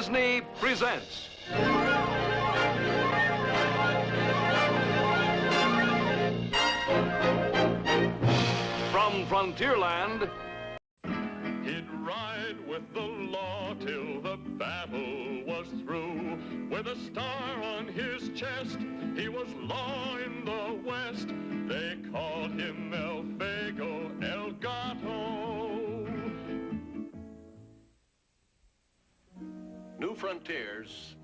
Disney presents. From Frontierland. He'd ride with the law till the battle was through. With a star on his chest, he was law in the West. They called him Elfego El Gato. New frontiers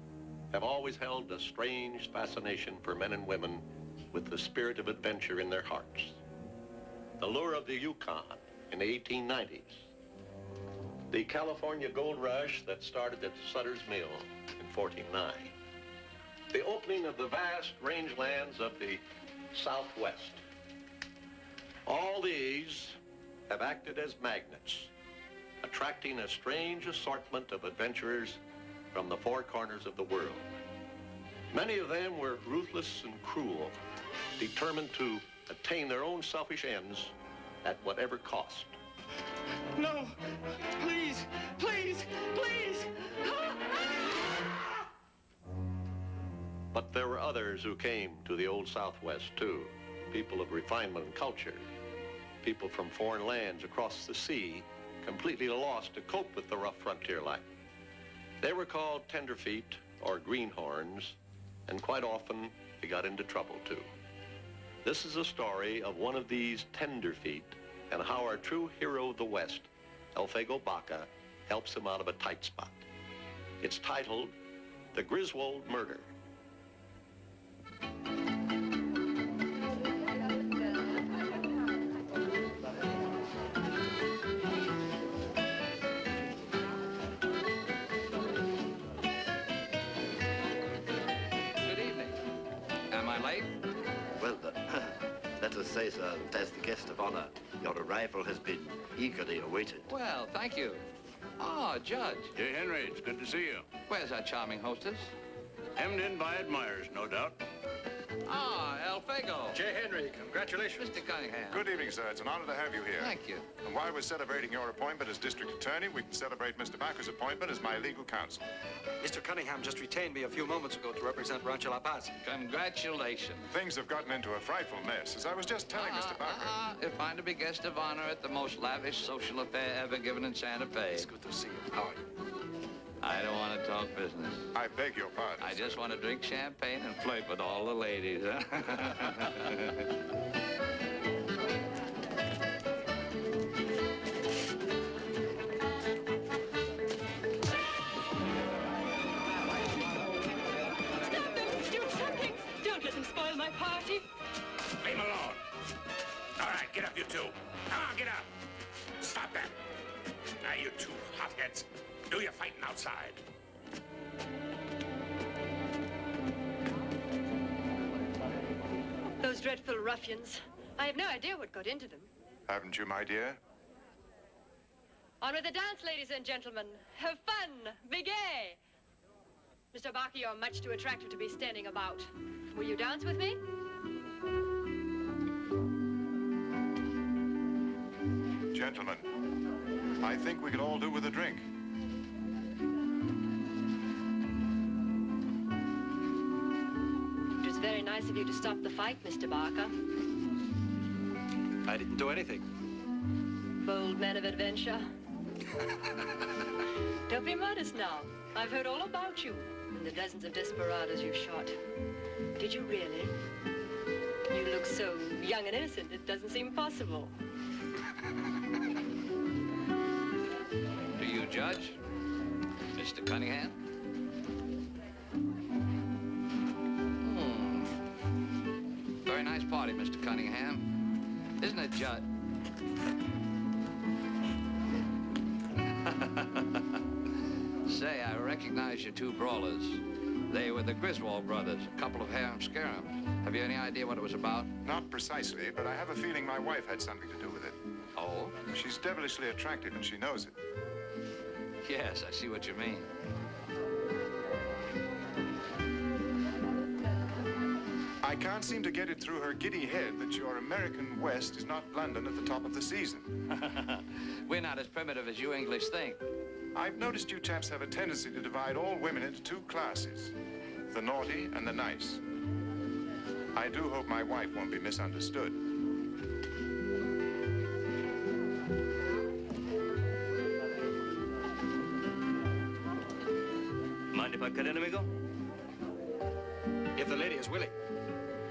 have always held a strange fascination for men and women with the spirit of adventure in their hearts. The lure of the Yukon in the 1890s. The California gold rush that started at Sutter's Mill in 1409. The opening of the vast rangelands of the Southwest. All these have acted as magnets, attracting a strange assortment of adventurers from the four corners of the world. Many of them were ruthless and cruel, determined to attain their own selfish ends at whatever cost. No, please, please, please. But there were others who came to the old Southwest too, people of refinement and culture, people from foreign lands across the sea, completely lost to cope with the rough frontier life. They were called tenderfeet or greenhorns, and quite often they got into trouble too. This is a story of one of these tenderfeet and how our true hero of the West, Elfego Baca, helps him out of a tight spot. It's titled The Griswold Murder. Good evening. Am I late? Well, let us say, sir, that as the guest of honor, your arrival has been eagerly awaited. Well, thank you. Oh, Judge. Hey, Henry, it's good to see you. Where's our charming hostess? Hemmed in by admirers, no doubt. Ah, Elfego. J. Henry, congratulations. Mr. Cunningham. Good evening, sir. It's an honor to have you here. Thank you. And while we're celebrating your appointment as district attorney, we can celebrate Mr. Baca's appointment as my legal counsel. Mr. Cunningham just retained me a few moments ago to represent Rancho La Paz. Congratulations. Things have gotten into a frightful mess. As I was just telling Mr. Baca. If I'm to be guest of honor at the most lavish social affair ever given in Santa Fe. It's good to see you. How are you? I don't want to talk business. I beg your pardon. I just want to drink champagne and flirt with all the ladies. Huh? Don't let him spoil my party. Leave him alone. All right, get up, you two. Come on, get up. Stop that. Now, you two hotheads, do your fighting outside. Those dreadful ruffians. I have no idea what got into them. Haven't you, my dear? On with the dance, ladies and gentlemen. Have fun. Be gay. Mr. Baca, you're much too attractive to be standing about. Will you dance with me? Gentlemen, I think we could all do with a drink. It was very nice of you to stop the fight, Mr. Baca. I didn't do anything. Bold man of adventure. Don't be modest now. I've heard all about you and the dozens of desperados you've shot. Did you really? You look so young and innocent, it doesn't seem possible. Do you, Judge? Mr. Cunningham? Very nice party, Mr. Cunningham. Isn't it, Judge? Say, I recognize your two brawlers. They were the Griswold brothers, a couple of harem-scarums. Have you any idea what it was about? Not precisely, but I have a feeling my wife had something to do with it. Oh? She's devilishly attractive, and she knows it. Yes, I see what you mean. I can't seem to get it through her giddy head that your American West is not London at the top of the season. We're not as primitive as you English think. I've noticed you chaps have a tendency to divide all women into two classes, the naughty and the nice. I do hope my wife won't be misunderstood. Mind if I cut in, amigo? If the lady is willing.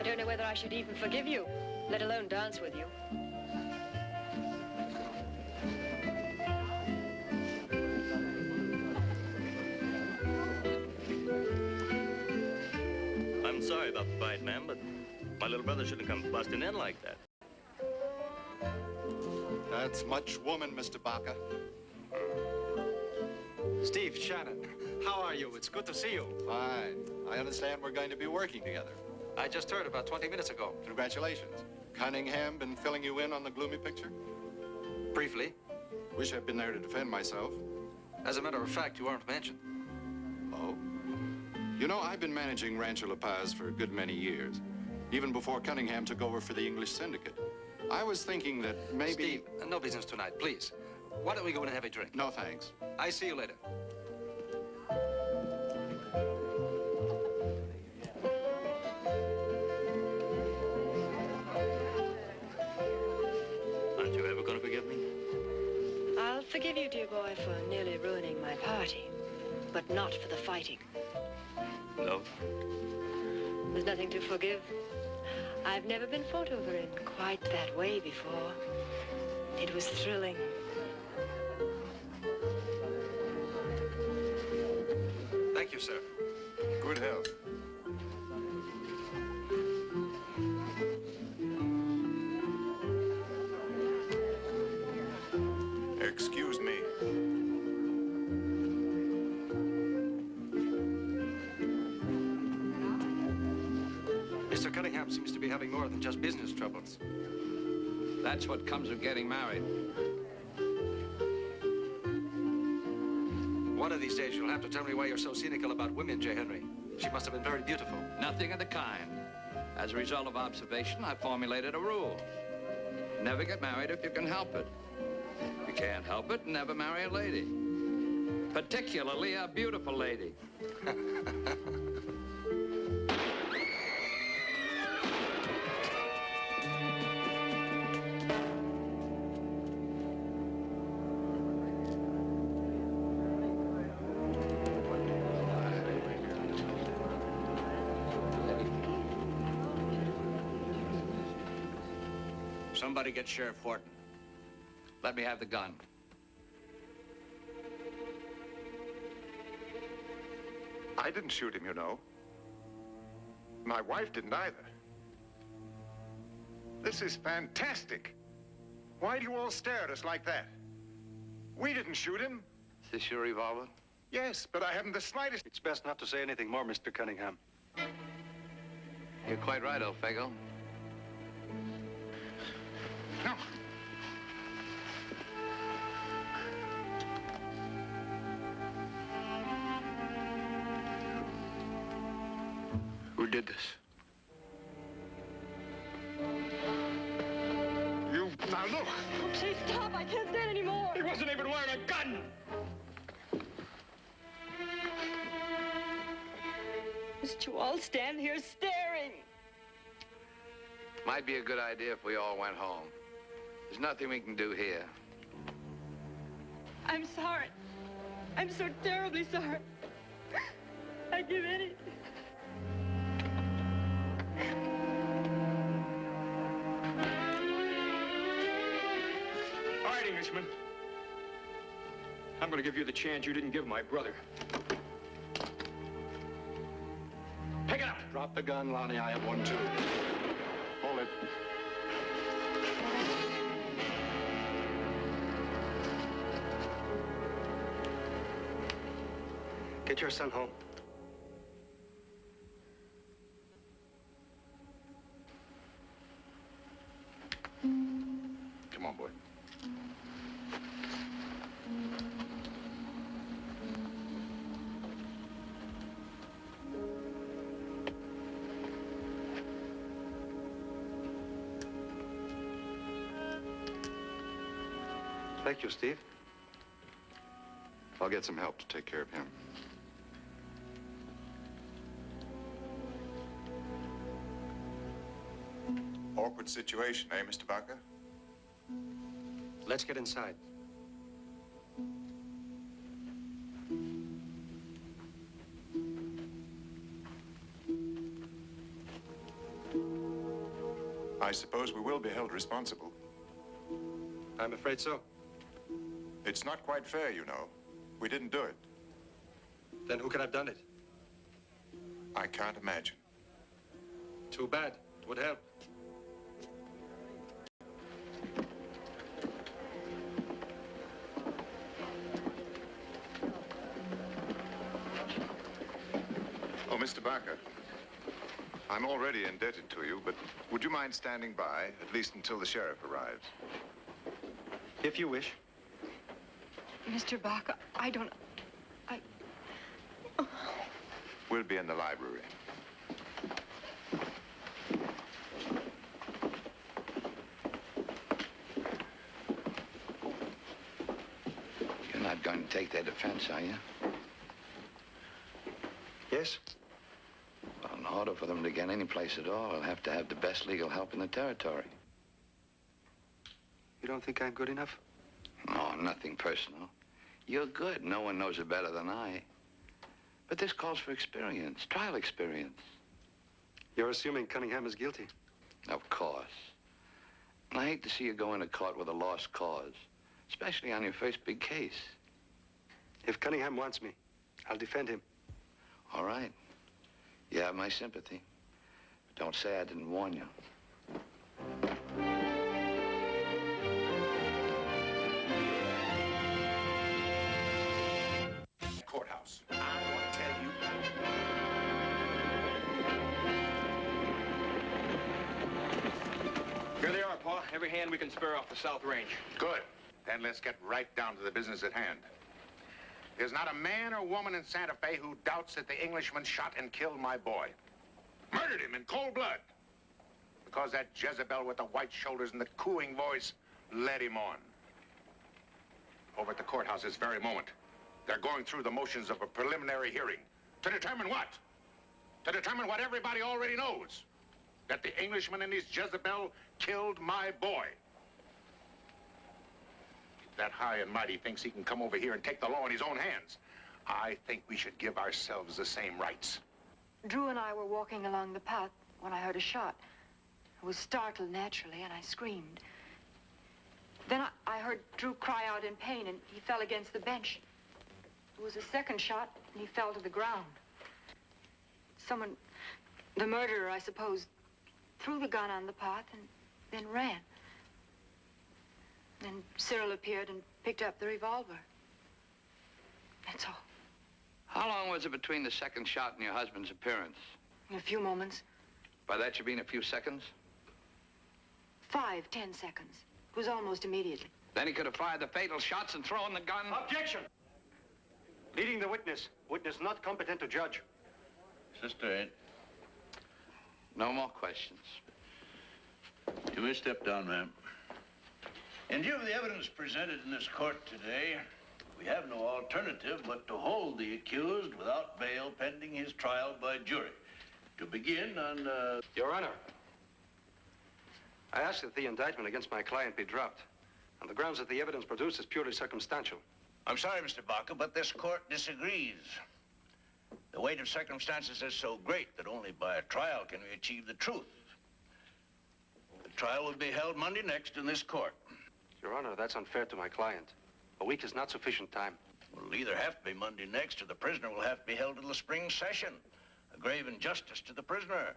I don't know whether I should even forgive you, let alone dance with you. I'm sorry about the fight, ma'am, but my little brother shouldn't come busting in like that. That's much woman, Mr. Baca. Steve, Shannon, how are you? It's good to see you. Fine. I understand we're going to be working together. I just heard about 20 minutes ago. Congratulations. Cunningham been filling you in on the gloomy picture? Briefly. Wish I'd been there to defend myself. As a matter of fact, you weren't mentioned. Oh? You know, I've been managing Rancho La Paz for a good many years, even before Cunningham took over for the English syndicate. I was thinking that maybe... Steve, no business tonight, please. Why don't we go in and have a drink? No, thanks. I see you later. Aren't you ever going to forgive me? I'll forgive you, dear boy, for nearly ruining my party, but not for the fighting. No? There's nothing to forgive. I've never been fought over in quite that way before. It was thrilling. Thank you, sir. Good health. Excuse me. Mr. Cunningham seems to be having more than just business troubles. That's what comes of getting married. One of these days, you'll have to tell me why you're so cynical about women, J. Henry. She must have been very beautiful. Nothing of the kind. As a result of observation, I formulated a rule. Never get married if you can help it. If you can't help it, never marry a lady. Particularly a beautiful lady. Somebody get Sheriff Horton. Let me have the gun. I didn't shoot him, you know. My wife didn't either. This is fantastic. Why do you all stare at us like that? We didn't shoot him. Is this your revolver? Yes, but I haven't the slightest... It's best not to say anything more, Mr. Cunningham. You're quite right, Elfego. No. Who did this? You... Now look! Oh, please stop. I can't stand anymore. He wasn't even wearing a gun. Must you all stand here staring? Might be a good idea if we all went home. There's nothing we can do here. I'm sorry. I'm so terribly sorry. I'd give anything. All right, Englishman. I'm going to give you the chance you didn't give my brother. Pick it up. Drop the gun, Lonnie. I have one, too. Hold it. Get your son home. Come on, boy. Thank you, Steve. I'll get some help to take care of him. Awkward situation, eh, Mr. Baca? Let's get inside. I suppose we will be held responsible. I'm afraid so. It's not quite fair, you know. We didn't do it. Then who could have done it? I can't imagine. Too bad. It would help. Oh, Mr. Baca, I'm already indebted to you, but would you mind standing by, at least until the sheriff arrives? If you wish. Mr. Baca, I don't... We'll be in the library. You're not going to take their defense, are you? Yes? Well, in order for them to get any place at all, I'll have to have the best legal help in the territory. You don't think I'm good enough? No, nothing personal. You're good. No one knows it better than I. But this calls for experience, trial experience. You're assuming Cunningham is guilty. Of course. And I hate to see you go into court with a lost cause, especially on your first big case. If Cunningham wants me, I'll defend him. All right. You have my sympathy. But don't say I didn't warn you. Courthouse. I want to tell you. Here they are, Pa. Every hand we can spare off the South Range. Good. Then let's get right down to the business at hand. There's not a man or woman in Santa Fe who doubts that the Englishman shot and killed my boy. Murdered him in cold blood. Because that Jezebel with the white shoulders and the cooing voice led him on. Over at the courthouse this very moment, they're going through the motions of a preliminary hearing. To determine what? To determine what everybody already knows. That the Englishman and his Jezebel killed my boy. That high and mighty thinks he can come over here and take the law in his own hands. I think we should give ourselves the same rights. Drew and I were walking along the path when I heard a shot. I was startled naturally, and I screamed. Then I heard Drew cry out in pain, and he fell against the bench. There was a second shot, and he fell to the ground. Someone, the murderer, I suppose, threw the gun on the path and then ran. Then Cyril appeared and picked up the revolver. That's all. How long was it between the second shot and your husband's appearance? In a few moments. By that you mean a few seconds? 5, 10 seconds. It was almost immediately. Then he could have fired the fatal shots and thrown the gun. Objection! Leading the witness. Witness not competent to judge. Sister, No more questions. you may step down, ma'am. In view of the evidence presented in this court today, we have no alternative but to hold the accused without bail pending his trial by jury. To begin on, Your Honor, I ask that the indictment against my client be dropped on the grounds that the evidence produced is purely circumstantial. I'm sorry, Mr. Baca, but this court disagrees. The weight of circumstances is so great that only by a trial can we achieve the truth. The trial will be held Monday next in this court. Your Honor, that's unfair to my client. A week is not sufficient time. It'll either have to be Monday next or the prisoner will have to be held in the spring session. A grave injustice to the prisoner.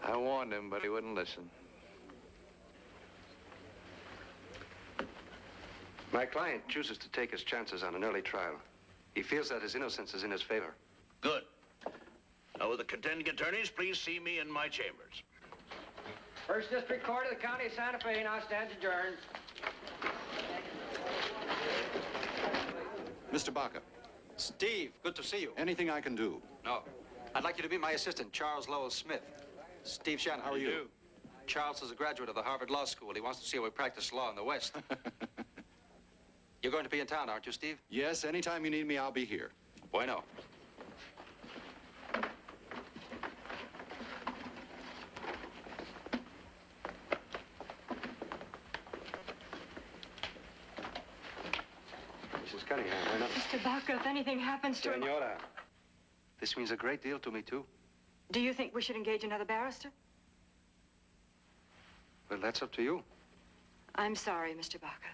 I warned him, but he wouldn't listen. My client chooses to take his chances on an early trial. He feels that his innocence is in his favor. Good. Now, will the contending attorneys please see me in my chambers? First District Court of the County of Santa Fe now stands adjourned. Mr. Baca. Steve, good to see you. Anything I can do? No. I'd like you to be my assistant, Charles Lowell Smith. Steve Shannon, how are you? Charles is a graduate of the Harvard Law School. He wants to see how we practice law in the West. You're going to be in town, aren't you, Steve? Yes, anytime you need me, I'll be here. Bueno. Mrs. Cunningham, why not? Mr. Baca, if anything happens to him... Senora, this means a great deal to me, too. Do you think we should engage another barrister? Well, that's up to you. I'm sorry, Mr. Baca.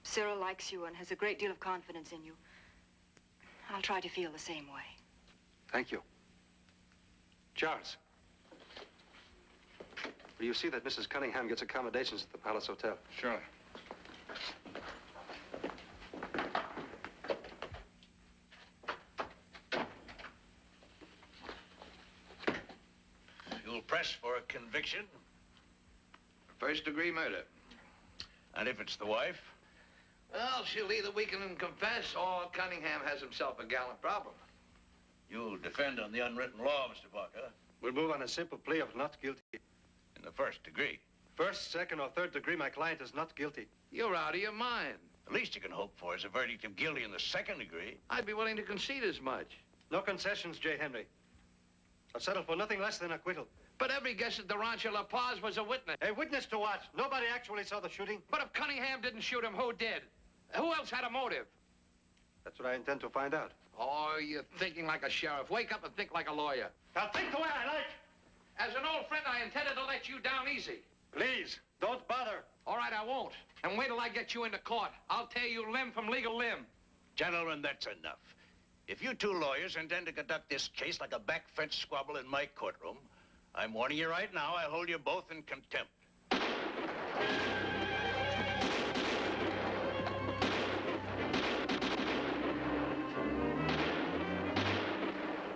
Cyril likes you and has a great deal of confidence in you. I'll try to feel the same way. Thank you. Charles, will you see that Mrs. Cunningham gets accommodations at the Palace Hotel? Surely. You'll press for a conviction? First-degree murder. And if it's the wife? Well, she'll either weaken and confess, or Cunningham has himself a gallant problem. You'll defend on the unwritten law, Mr. Baca. We'll move on a simple plea of not guilty. In the first degree. First, second, or third degree, my client is not guilty. You're out of your mind. The least you can hope for is a verdict of guilty in the second degree. I'd be willing to concede as much. No concessions, J. Henry. I'll settle for nothing less than acquittal. But every guess at the Rancho La Paz was a witness. A witness to what? Nobody actually saw the shooting. But if Cunningham didn't shoot him, who did? Who else had a motive? That's what I intend to find out. Oh, you're thinking like a sheriff. Wake up and think like a lawyer. I'll think the way I like. As an old friend, I intended to let you down easy. Please, don't bother. All right, I won't. And wait till I get you into court. I'll tear you limb from legal limb. Gentlemen, that's enough. If you two lawyers intend to conduct this case like a back fence squabble in my courtroom, I'm warning you right now, I'll hold you both in contempt.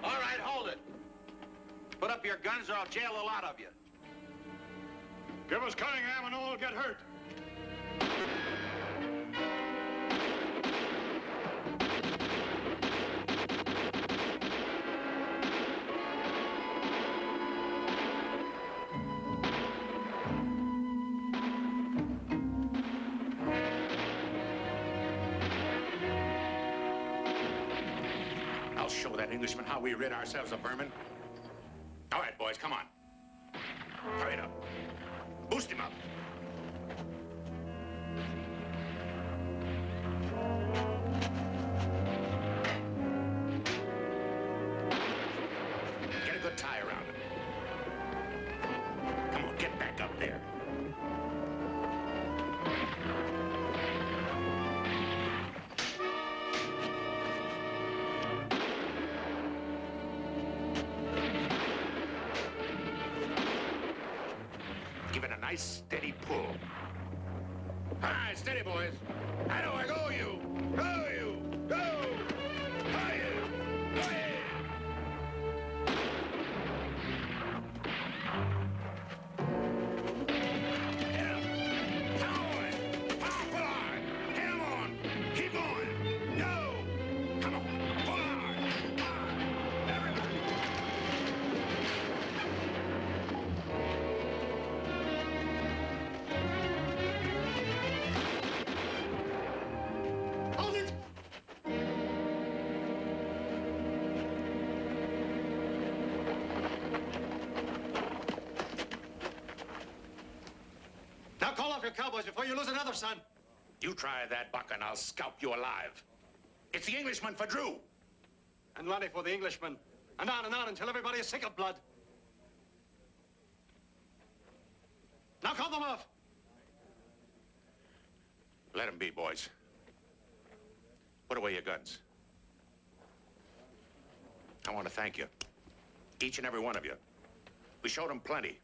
All right, hold it. Put up your guns or I'll jail a lot of you. Give us Cunningham and all get hurt. I'll show that Englishman how we rid ourselves of vermin. All right, boys, come on. Hurry it up. Boost him up. Get a good tie around him. Come on, get back up there. Give it a nice, steady pull. All right, steady, boys. How do I go, you? Go, you! Go! Hiya! Hiya! Hit him! Come on! Pull hard! Hit him on! Keep going! Go! Come on! Pull hard! Hard! Everybody! Hold it! Now call off your cowboys before you lose another son. You try that, Buck, and I'll scalp you alive. It's the Englishman for Drew. And Lonnie for the Englishman. And on until everybody is sick of blood. Now call them off. Let him be, boys. Put away your guns. I want to thank you. Each and every one of you. We showed them plenty.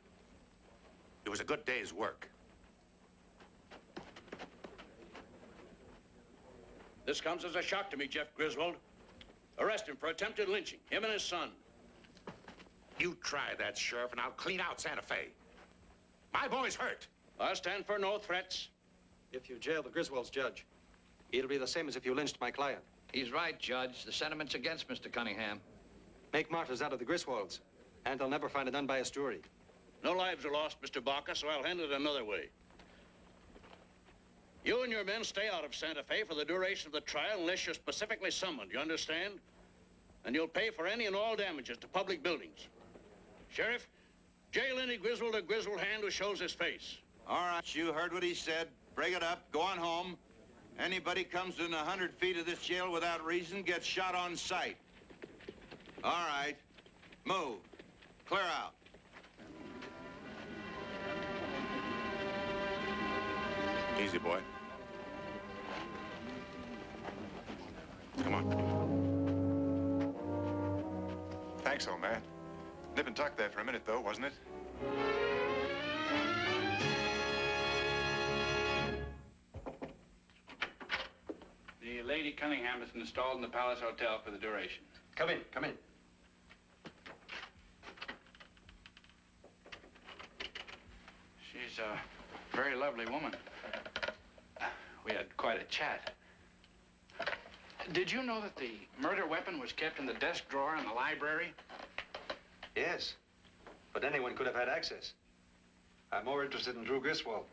It was a good day's work. This comes as a shock to me, Jeff Griswold. Arrest him for attempted lynching, him and his son. You try that, Sheriff, and I'll clean out Santa Fe. My boy's hurt. I stand for no threats. If you jail the Griswolds, Judge, it'll be the same as if you lynched my client. He's right, Judge. The sentiment's against Mr. Cunningham. Make martyrs out of the Griswolds, and they'll never find an unbiased jury. No lives are lost, Mr. Baca, so I'll handle it another way. You and your men stay out of Santa Fe for the duration of the trial unless you're specifically summoned, you understand? And you'll pay for any and all damages to public buildings. Sheriff, jail any Griswold or Griswold hand who shows his face. All right, you heard what he said. Break it up. Go on home. Anybody comes within 100 feet of this jail without reason gets shot on sight. All right. Move. Clear out. Easy, boy. Come on. Thanks, old man. Nip and tuck there for a minute, though, wasn't it? The Lady Cunningham is installed in the Palace Hotel for the duration. Come in, come in. She's a very lovely woman. We had quite a chat. Did you know that the murder weapon was kept in the desk drawer in the library? Yes, but anyone could have had access. I'm more interested in Drew Griswold.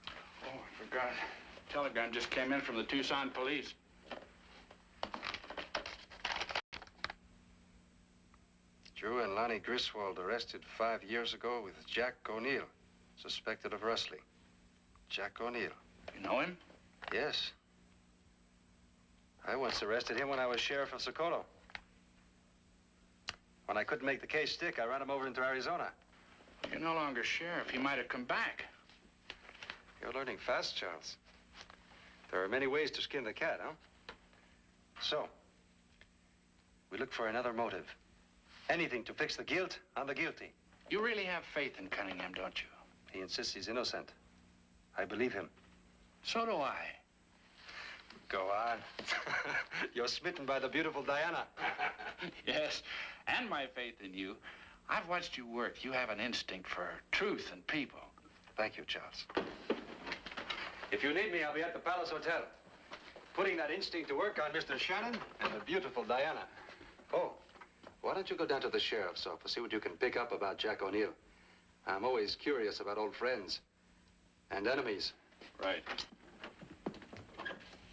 Oh, I forgot. A telegram just came in from the Tucson police. Drew and Lonnie Griswold arrested 5 years ago with Jack O'Neill, suspected of rustling. Jack O'Neill. You know him? Yes. I once arrested him when I was sheriff of Socorro. When I couldn't make the case stick, I ran him over into Arizona. You're no longer sheriff. He might have come back. You're learning fast, Charles. There are many ways to skin the cat, huh? So, we look for another motive. Anything to fix the guilt on the guilty. You really have faith in Cunningham, don't you? He insists he's innocent. I believe him. So do I. Go on. You're smitten by the beautiful Diana. Yes, and my faith in you. I've watched you work. You have an instinct for truth and people. Thank you, Charles. If you need me, I'll be at the Palace Hotel. Putting that instinct to work on Mr. Shannon and the beautiful Diana. Oh, why don't you go down to the sheriff's office, see what you can pick up about Jack O'Neill. I'm always curious about old friends and enemies. Right.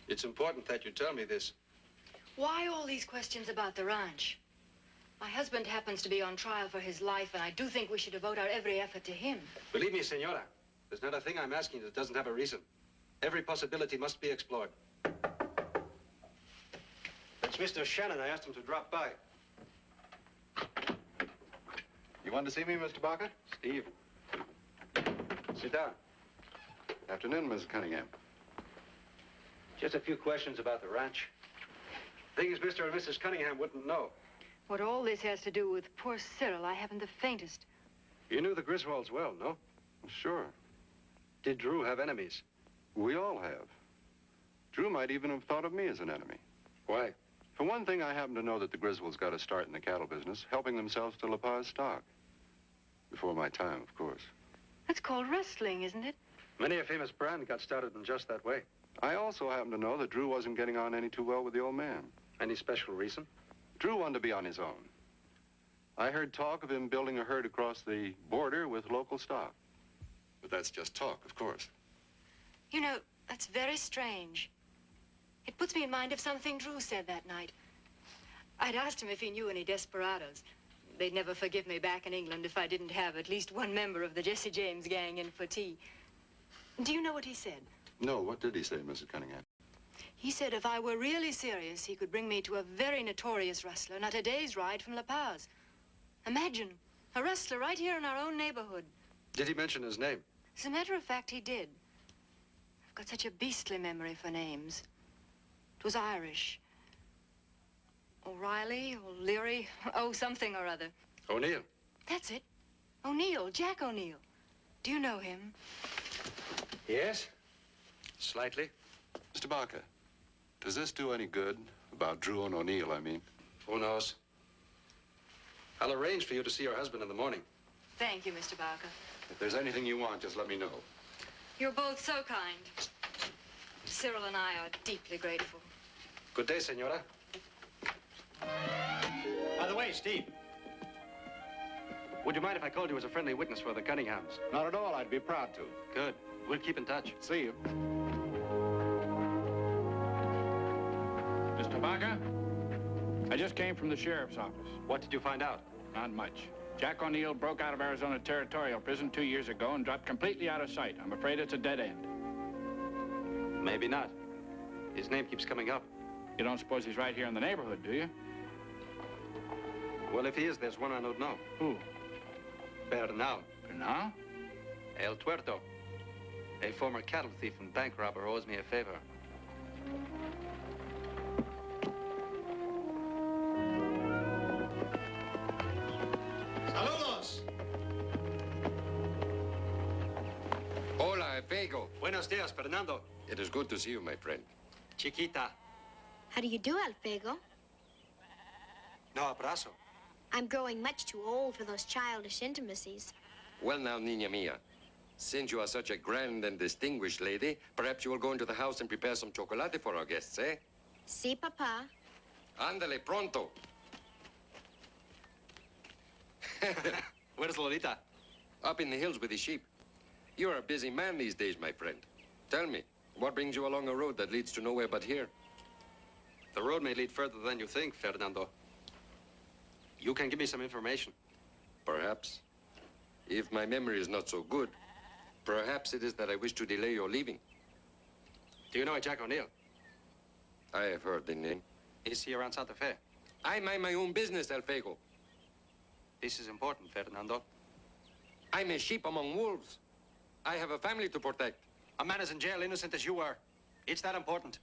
It's important that you tell me this. Why all these questions about the ranch? My husband happens to be on trial for his life, and I do think we should devote our every effort to him. Believe me, Senora, there's not a thing I'm asking that doesn't have a reason. Every possibility must be explored. That's Mr. Shannon. I asked him to drop by. You wanted to see me, Mr. Baca? Steve. Sit down. Afternoon, Mrs. Cunningham. Just a few questions about the ranch. Things Mr. and Mrs. Cunningham wouldn't know. What all this has to do with poor Cyril, I haven't the faintest. You knew the Griswolds well, no? Sure. Did Drew have enemies? We all have. Drew might even have thought of me as an enemy. Why? For one thing, I happen to know that the Griswolds got a start in the cattle business, helping themselves to La Paz stock. Before my time, of course. That's called rustling, isn't it? Many a famous brand got started in just that way. I also happen to know that Drew wasn't getting on any too well with the old man. Any special reason? Drew wanted to be on his own. I heard talk of him building a herd across the border with local stock. But that's just talk, of course. You know, that's very strange. It puts me in mind of something Drew said that night. I'd asked him if he knew any desperados. They'd never forgive me back in England if I didn't have at least one member of the Jesse James gang in for tea. Do you know what he said? No, what did he say, Mrs. Cunningham? He said if I were really serious, he could bring me to a very notorious rustler, not a day's ride from La Paz. Imagine, a rustler right here in our own neighborhood. Did he mention his name? As a matter of fact, he did. I've got such a beastly memory for names. It was Irish. O'Reilly, O'Leary, oh, something or other. O'Neill. That's it. O'Neill, Jack O'Neill. Do you know him? Yes. Slightly. Mr. Baca, does this do any good? About Drew and O'Neill, I mean. Who knows? I'll arrange for you to see your husband in the morning. Thank you, Mr. Baca. If there's anything you want, just let me know. You're both so kind. Cyril and I are deeply grateful. Good day, Senora. By the way, Steve. Would you mind if I called you as a friendly witness for the Cunninghams? Not at all. I'd be proud to. Good. We'll keep in touch. See you. Mr. Baca, I just came from the sheriff's office. What did you find out? Not much. Jack O'Neill broke out of Arizona Territorial Prison 2 years ago and dropped completely out of sight. I'm afraid it's a dead end. Maybe not. His name keeps coming up. You don't suppose he's right here in the neighborhood, do you? Well, if he is, there's one I don't know. Who? Bernal. Bernal? El Tuerto. A former cattle thief and bank robber owes me a favor. Saludos. Hola, Elfego. Buenos dias, Fernando. It is good to see you, my friend. Chiquita. How do you do, Elfego? No abrazo. I'm growing much too old for those childish intimacies. Well now, Niña Mia, since you are such a grand and distinguished lady, perhaps you will go into the house and prepare some chocolate for our guests, eh? Si, Papa. Ándale, pronto. Where's Lolita? Up in the hills with the sheep. You're a busy man these days, my friend. Tell me, what brings you along a road that leads to nowhere but here? The road may lead further than you think, Fernando. You can give me some information. Perhaps. If my memory is not so good, perhaps it is that I wish to delay your leaving. Do you know a Jack O'Neill? I have heard the name. Is he around Santa Fe? I mind my own business, Elfego. This is important, Fernando. I'm a sheep among wolves. I have a family to protect. A man is in jail, innocent as you are. It's that important.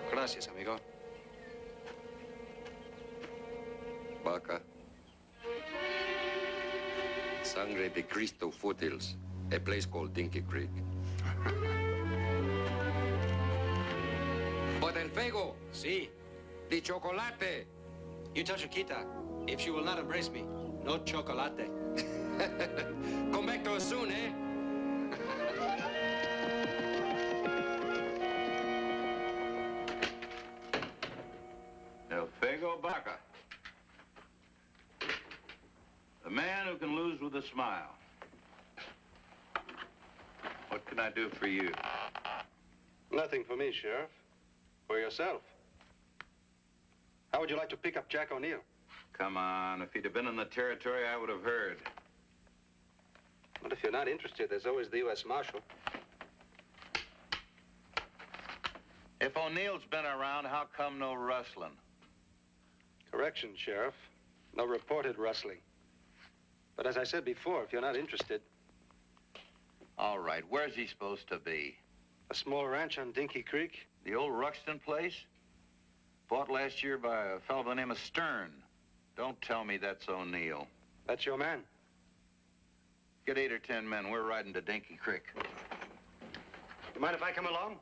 Gracias, amigo. Baca. Sangre de Cristo foothills, a place called Dinky Creek. But Elfego. Si. The chocolate. You tell Chiquita, if she will not embrace me, no chocolate. Come back to us soon, eh? Elfego Baca. The man who can lose with a smile. What can I do for you? Nothing for me, Sheriff. For yourself. How would you like to pick up Jack O'Neill? Come on, if he'd have been in the territory, I would have heard. Well, if you're not interested, there's always the U.S. Marshal. If O'Neill's been around, how come no rustling? Correction, Sheriff. No reported rustling. But as I said before, if you're not interested... All right, where's he supposed to be? A small ranch on Dinky Creek. The old Ruxton place? Bought last year by a fellow by the name of Stern. Don't tell me that's O'Neill. That's your man. Get 8 or 10 men. We're riding to Dinky Creek. You mind if I come along?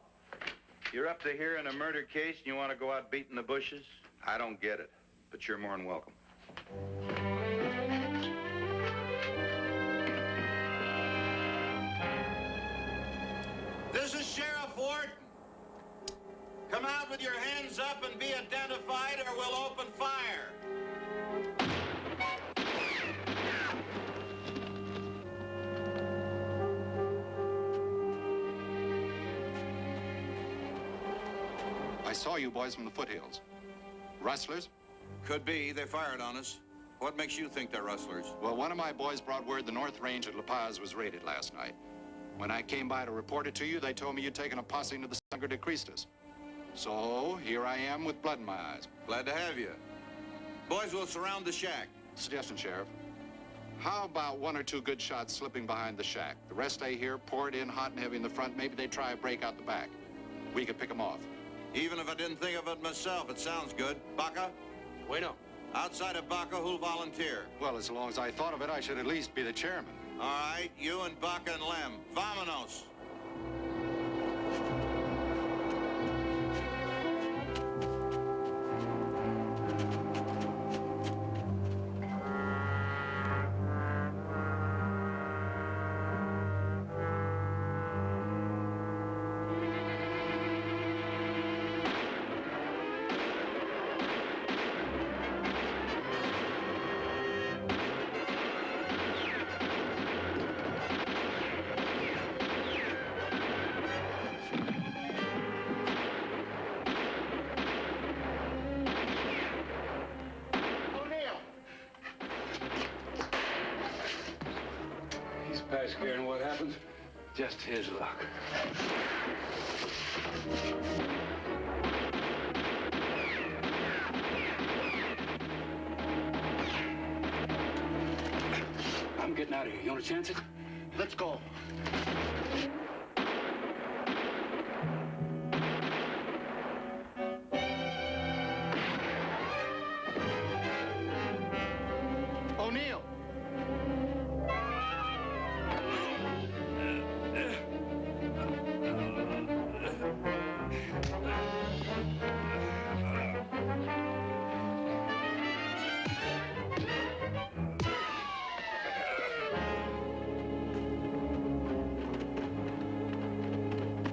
You're up to here in a murder case and you want to go out beating the bushes? I don't get it, but you're more than welcome. This is Sheriff Walt. Come out with your hands up and be identified or we'll open fire. I saw you boys from the foothills. Rustlers? Could be. They fired on us. What makes you think they're rustlers? Well, one of my boys brought word the North Range at La Paz was raided last night. When I came by to report it to you, they told me you'd taken a posse to the Sangre de Cristos. So, here I am with blood in my eyes. Glad to have you. Boys, we'll surround the shack. Suggestion, Sheriff. How about 1 or 2 good shots slipping behind the shack? The rest stay here, pour it in hot and heavy in the front. Maybe they try a break out the back. We could pick them off. Even if I didn't think of it myself, it sounds good. Baca? Bueno. Outside of Baca, who'll volunteer? Well, as long as I thought of it, I should at least be the chairman. All right, you and Baca and Lem. Vamonos. risk here, and what happens? Just his luck. I'm getting out of here. You want to chance it? Let's go. O'Neill.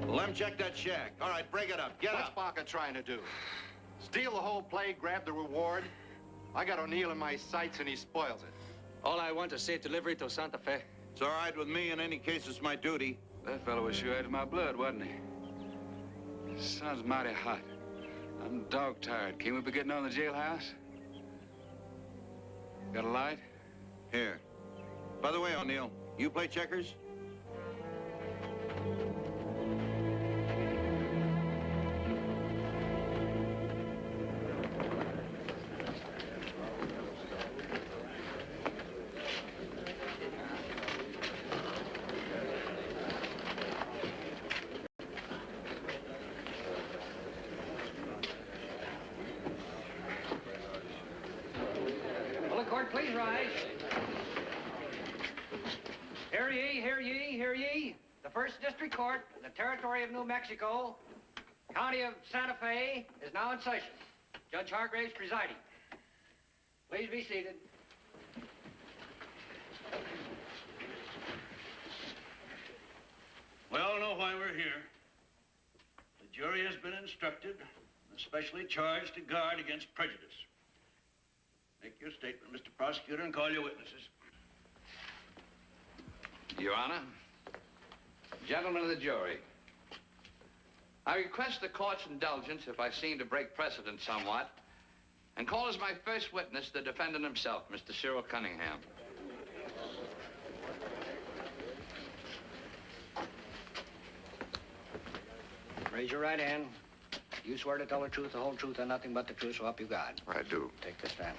Let him check that shack. All right, break it up. Get What's up. Baca trying to do? Steal the whole play, grab the reward? I got O'Neill in my sights and he spoils it. All I want is safe delivery to Santa Fe. It's all right with me. In any case, it's my duty. That fellow was sure out my blood, wasn't he? Sun's mighty hot. I'm dog-tired. Can't we be getting on the jailhouse? Got a light? Here. By the way, O'Neill, you play checkers? Will the court please rise? Hear ye, hear ye, hear ye. The First District Court, in the territory of New Mexico, county of Santa Fe, is now in session. Judge Hargraves presiding. Please be seated. We all know why we're here. The jury has been instructed, especially charged to guard against prejudice. Make your statement, Mr. Prosecutor, and call your witnesses. Your Honor, gentlemen of the jury, I request the court's indulgence if I seem to break precedent somewhat and call as my first witness the defendant himself, Mr. Cyril Cunningham. Raise your right hand. You swear to tell the truth, the whole truth, and nothing but the truth, so help you God. I do. Take the stand.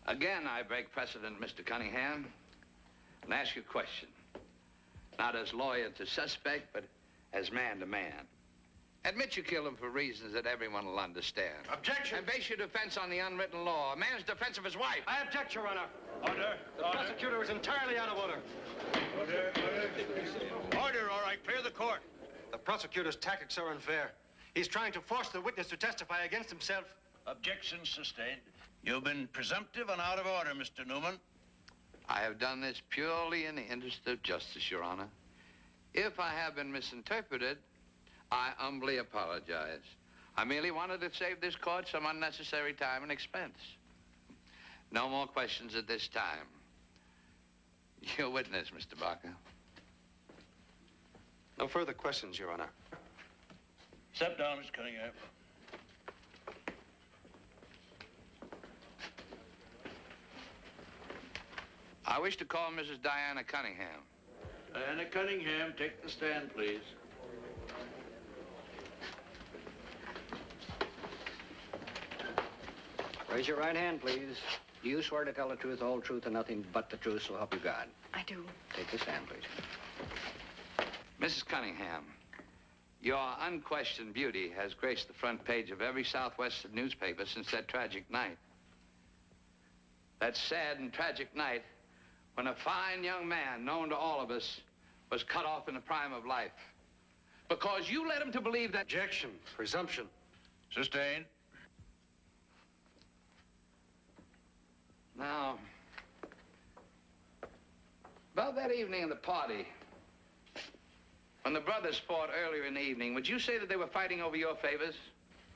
Again, I break precedent, Mr. Cunningham, and ask you a question. Not as lawyer to suspect, but as man to man. Admit you killed him for reasons that everyone will understand. Objection! And base your defense on the unwritten law, a man's defense of his wife. I object, Your Honor. Order. The prosecutor is entirely out of order. Order, all right. Clear the court. The prosecutor's tactics are unfair. He's trying to force the witness to testify against himself. Objection sustained. You've been presumptive and out of order, Mr. Newman. I have done this purely in the interest of justice, Your Honor. If I have been misinterpreted, I humbly apologize. I merely wanted to save this court some unnecessary time and expense. No more questions at this time. Your witness, Mr. Baca. No further questions, Your Honor. Step down, Mr. Cunningham. I wish to call Mrs. Diana Cunningham. Diana Cunningham, take the stand, please. Raise your right hand, please. Do you swear to tell the truth, the whole truth, and nothing but the truth, so help you God? I do. Take the stand, please. Mrs. Cunningham, your unquestioned beauty has graced the front page of every Southwestern newspaper since that tragic night. That sad and tragic night when a fine young man, known to all of us, was cut off in the prime of life. Because you led him to believe that... Objection. Presumption. Sustained. Now, about that evening of the party, when the brothers fought earlier in the evening, would you say that they were fighting over your favors?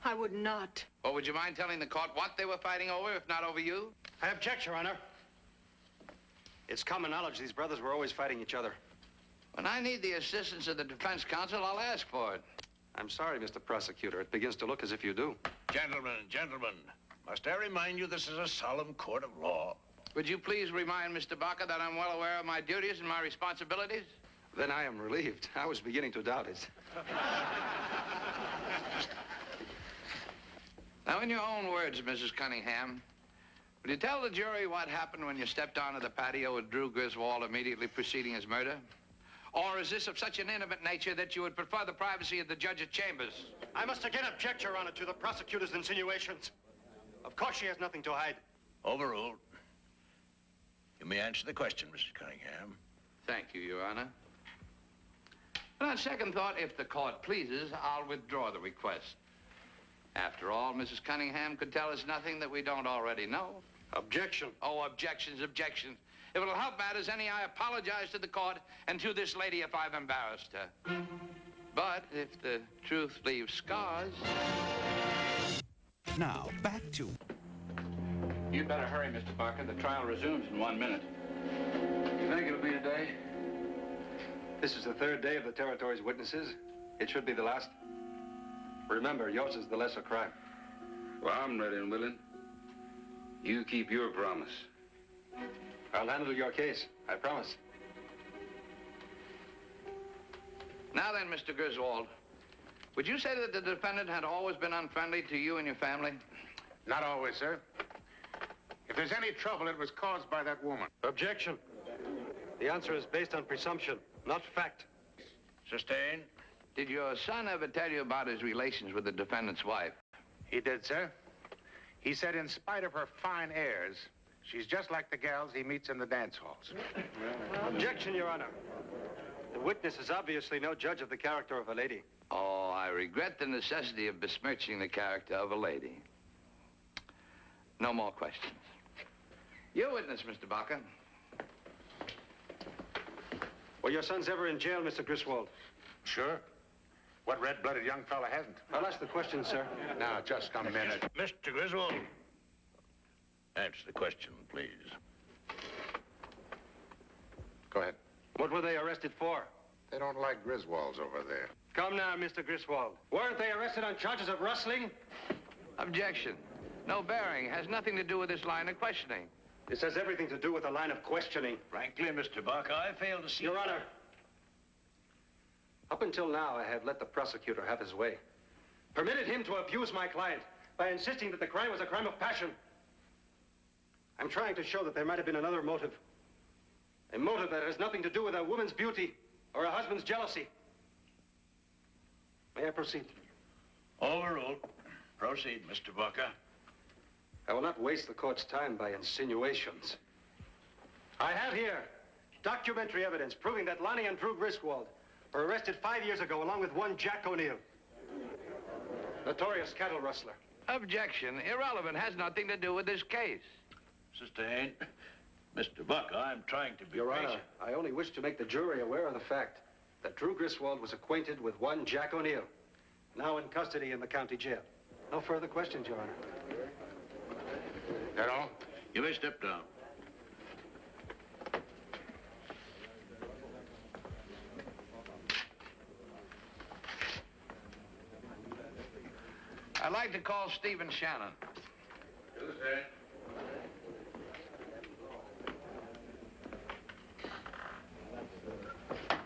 I would not. Or would you mind telling the court what they were fighting over, if not over you? I object, Your Honor. It's common knowledge these brothers were always fighting each other. When I need the assistance of the defense counsel, I'll ask for it. I'm sorry, Mr. Prosecutor. It begins to look as if you do. Gentlemen, must I remind you this is a solemn court of law? Would you please remind Mr. Baca that I'm well aware of my duties and my responsibilities? Then I am relieved. I was beginning to doubt it. Now, in your own words, Mrs. Cunningham, will you tell the jury what happened when you stepped onto the patio with Drew Griswold immediately preceding his murder? Or is this of such an intimate nature that you would prefer the privacy of the judge's chambers? I must again object, Your Honor, to the prosecutor's insinuations. Of course she has nothing to hide. Overruled. You may answer the question, Mr. Cunningham. Thank you, Your Honor. But on second thought, if the court pleases, I'll withdraw the request. After all, Mrs. Cunningham could tell us nothing that we don't already know. Objection. Oh, objections, objections. If it'll help matters any, I apologize to the court and to this lady if I've embarrassed her. But if the truth leaves scars... Now, back to... You'd better hurry, Mr. Baca. The trial resumes in 1 minute. You think it'll be today? This is the third day of the territory's witnesses. It should be the last. Remember, yours is the lesser crime. Well, I'm ready and willing. You keep your promise. I'll handle your case, I promise. Now then, Mr. Griswold, would you say that the defendant had always been unfriendly to you and your family? Not always, sir. If there's any trouble, it was caused by that woman. Objection. The answer is based on presumption, not fact. Sustained. Did your son ever tell you about his relations with the defendant's wife? He did, sir. He said in spite of her fine airs, she's just like the gals he meets in the dance halls. Objection, Your Honor. The witness is obviously no judge of the character of a lady. Oh, I regret the necessity of besmirching the character of a lady. No more questions. Your witness, Mr. Baca. Were your sons ever in jail, Mr. Griswold? Sure. What red-blooded young fella hasn't? I'll ask the question, sir. Now, just a minute. Mr. Griswold, answer the question, please. Go ahead. What were they arrested for? They don't like Griswolds over there. Come now, Mr. Griswold. Weren't they arrested on charges of rustling? Objection. No bearing. Has nothing to do with this line of questioning. This has everything to do with the line of questioning. Frankly, Mr. Baca, I fail to see... Your Honor. Up until now, I have let the prosecutor have his way. Permitted him to abuse my client by insisting that the crime was a crime of passion. I'm trying to show that there might have been another motive. A motive that has nothing to do with a woman's beauty or a husband's jealousy. May I proceed? Overruled. Proceed, Mr. Baca. I will not waste the court's time by insinuations. I have here documentary evidence proving that Lonnie and Drew Griswold were arrested 5 years ago along with one Jack O'Neill, notorious cattle rustler. Objection. Irrelevant. Has nothing to do with this case. Sustained. Mr. Baca, I'm trying to be Your patient. Honor, I only wish to make the jury aware of the fact that Drew Griswold was acquainted with one Jack O'Neill, now in custody in the county jail. No further questions, Your Honor. That all? You may step down. I'd like to call Stephen Shannon.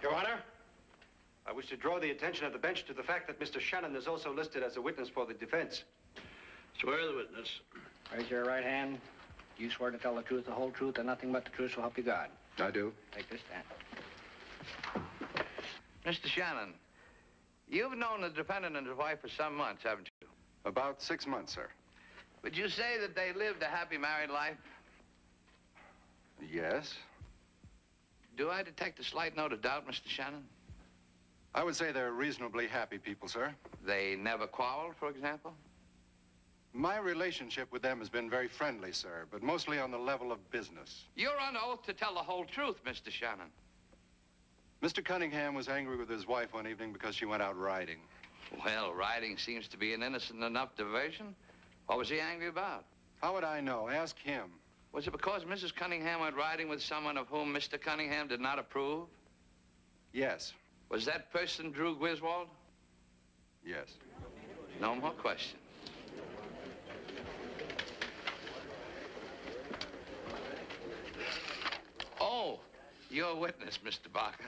Your Honor, I wish to draw the attention of the bench to the fact that Mr. Shannon is also listed as a witness for the defense. Swear the witness. Raise your right hand. You swear to tell the truth, the whole truth, and nothing but the truth, so help you God. I do. Take this stand. Mr. Shannon, you've known the defendant and his wife for some months, haven't you? About 6 months, sir. Would you say that they lived a happy married life? Yes. Do I detect a slight note of doubt, Mr. Shannon? I would say they're reasonably happy people, sir. They never quarreled, for example? My relationship with them has been very friendly, sir, but mostly on the level of business. You're on oath to tell the whole truth, Mr. Shannon. Mr. Cunningham was angry with his wife one evening because she went out riding. Well, riding seems to be an innocent enough diversion. What was he angry about? How would I know? Ask him. Was it because Mrs. Cunningham went riding with someone of whom Mr. Cunningham did not approve? Yes. Was that person Drew Griswold? Yes. No more questions. a witness, Mr. Baca.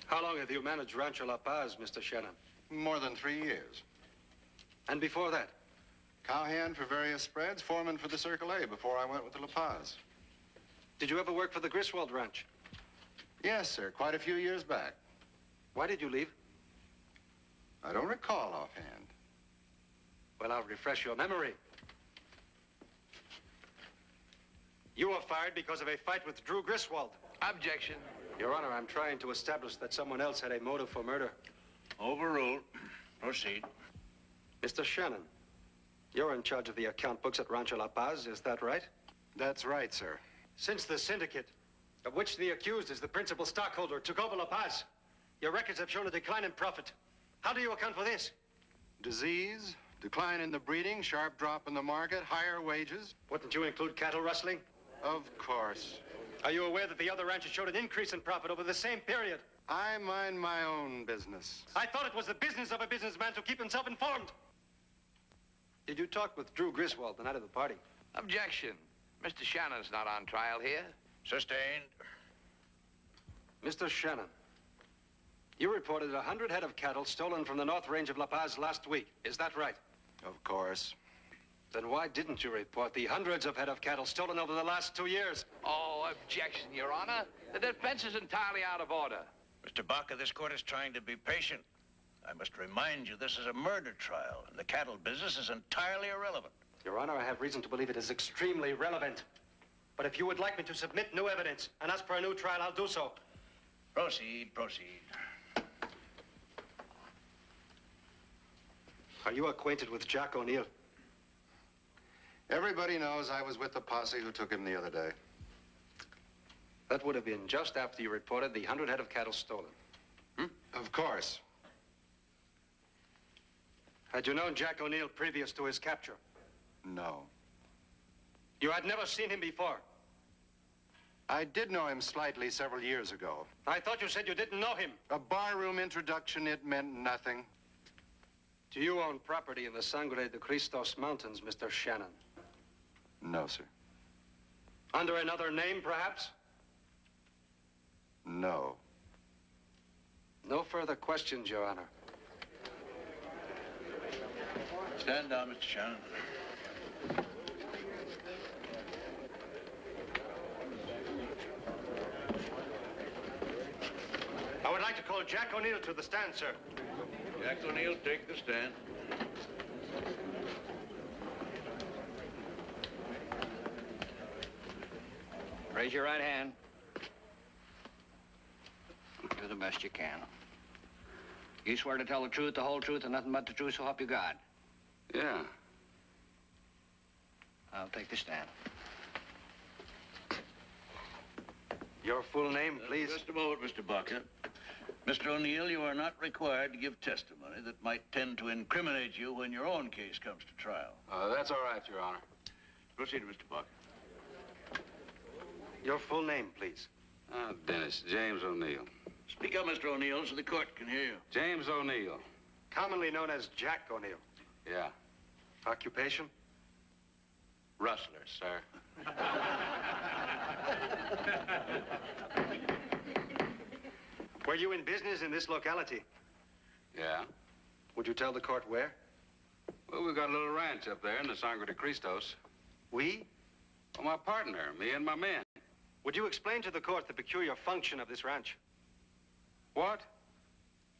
How long have you managed Rancho La Paz, Mr. Shannon? More than 3 years. And before that? Cowhand for various spreads, foreman for the Circle A before I went with the La Paz. Did you ever work for the Griswold Ranch? Yes, sir, quite a few years back. Why did you leave? I don't recall offhand. Well, I'll refresh your memory. You were fired because of a fight with Drew Griswold. Objection. Your Honor, I'm trying to establish that someone else had a motive for murder. Overruled. Proceed. Mr. Shannon, you're in charge of the account books at Rancho La Paz, is that right? That's right, sir. Since the syndicate, of which the accused is the principal stockholder, took over La Paz, your records have shown a decline in profit. How do you account for this? Disease, decline in the breeding, sharp drop in the market, higher wages. Wouldn't you include cattle rustling? Of course. Are you aware that the other ranches showed an increase in profit over the same period? I mind my own business. I thought it was the business of a businessman to keep himself informed. Did you talk with Drew Griswold the night of the party? Objection. Mr. Shannon's not on trial here. Sustained. Mr. Shannon, you reported 100 head of cattle stolen from the North Range of La Paz last week. Is that right? Of course. Then why didn't you report the hundreds of head of cattle stolen over the last 2 years? Oh, objection, Your Honor. The defense is entirely out of order. Mr. Baca, this court is trying to be patient. I must remind you this is a murder trial, and the cattle business is entirely irrelevant. Your Honor, I have reason to believe it is extremely relevant. But if you would like me to submit new evidence and ask for a new trial, I'll do so. Proceed, proceed. Are you acquainted with Jack O'Neill? Everybody knows I was with the posse who took him the other day. That would have been just after you reported the 100 head of cattle stolen. Of course. Had you known Jack O'Neill previous to his capture? No. You had never seen him before? I did know him slightly several years ago. I thought you said you didn't know him. A barroom introduction, it meant nothing. Do you own property in the Sangre de Cristos Mountains, Mr. Shannon? No, sir. Under another name, perhaps? No. No further questions, Your Honor. Stand down, Mr. Shannon. I would like to call Jack O'Neill to the stand, sir. Jack O'Neill, take the stand. Raise your right hand. Do the best you can. You swear to tell the truth, the whole truth, and nothing but the truth, so help you God. Yeah. I'll take the stand. Your full name, please. Just a moment, Mr. Baca. Mr. O'Neill, you are not required to give testimony that might tend to incriminate you when your own case comes to trial. That's all right, Your Honor. Proceed, Mr. Baca. Your full name, please. Dennis, James O'Neill. Speak up, Mr. O'Neill, so the court can hear you. James O'Neill. Commonly known as Jack O'Neill. Yeah. Occupation? Rustler, sir. Were you in business in this locality? Yeah. Would you tell the court where? Well, we've got a little ranch up there in the Sangre de Cristos. We? Well, my partner, me and my men. Would you explain to the court the peculiar function of this ranch? What?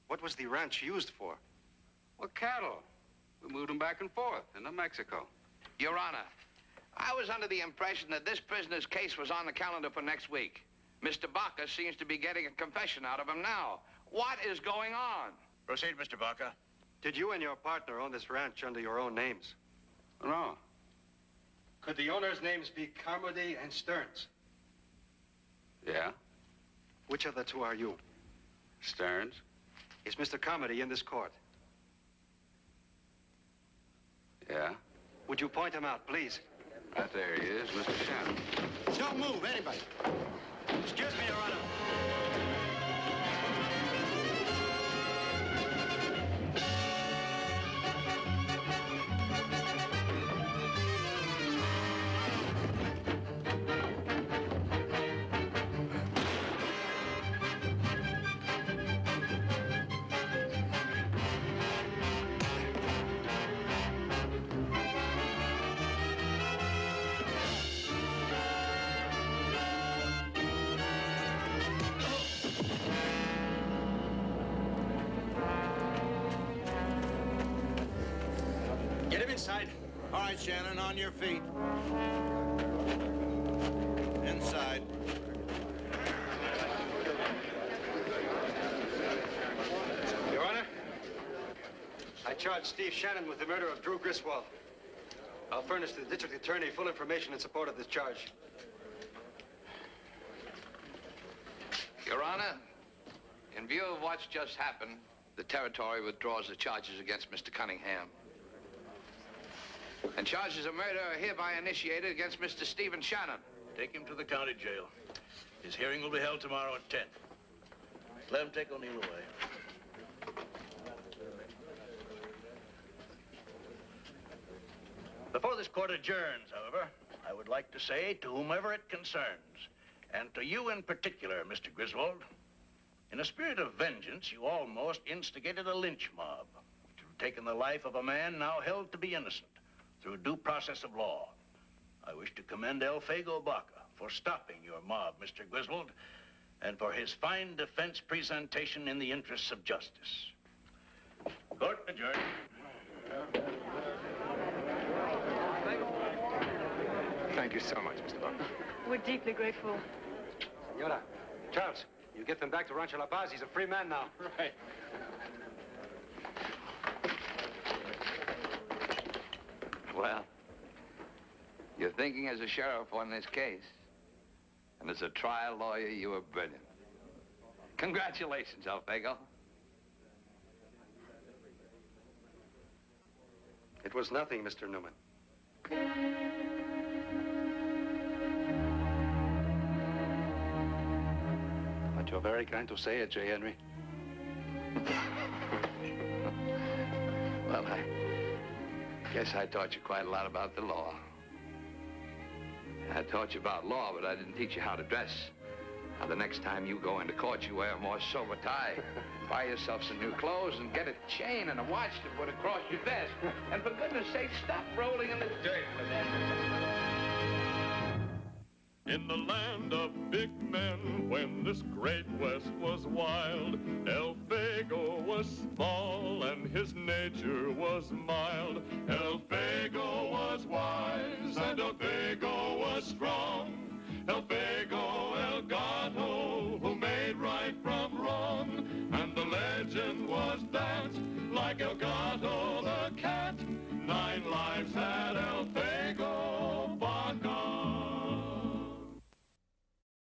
What was the ranch used for? Well, cattle. We moved them back and forth into Mexico. Your Honor, I was under the impression that this prisoner's case was on the calendar for next week. Mr. Baca seems to be getting a confession out of him now. What is going on? Proceed, Mr. Baca. Did you and your partner own this ranch under your own names? No. Could the owners' names be Carmody and Stearns? Yeah. Which of the two are you? Stearns. Is Mr. Carmody in this court? Yeah. Would you point him out, please? Right there he is, Mr. Shannon. Don't move, anybody. Excuse me, Your Honor. Get him inside. All right, Shannon, on your feet. Inside. Your Honor, I charge Steve Shannon with the murder of Drew Griswold. I'll furnish the district attorney full information in support of this charge. Your Honor, in view of what's just happened, the territory withdraws the charges against Mr. Cunningham. And charges of murder are hereby initiated against Mr. Stephen Shannon. Take him to the county jail. His hearing will be held tomorrow at 10. Let him take O'Neill away. Before this court adjourns, however, I would like to say to whomever it concerns, and to you in particular, Mr. Griswold, in a spirit of vengeance, you almost instigated a lynch mob to have taken the life of a man now held to be innocent through due process of law. I wish to commend Elfego Baca for stopping your mob, Mr. Griswold, and for his fine defense presentation in the interests of justice. Court adjourned. Thank you so much, Mr. Baca. We're deeply grateful. Senora, Charles, you get them back to Rancho La Paz. He's a free man now. Right. Well, you're thinking as a sheriff on this case. And as a trial lawyer, you were brilliant. Congratulations, Elfego. It was nothing, Mr. Newman. But you're very kind to say it, J. Henry. Well, I guess I taught you quite a lot about the law. I taught you about law, but I didn't teach you how to dress. Now, the next time you go into court, you wear a more sober tie. Buy yourself some new clothes and get a chain and a watch to put across your desk. And for goodness sake, stop rolling in the dirt with that. In the land of big men, when this great West was wild, Elfego was small and his nature was mild. Elfego was wise and Elfego was strong. Elfego El Gato, who made right from wrong. And the legend was that, like El Gato the cat,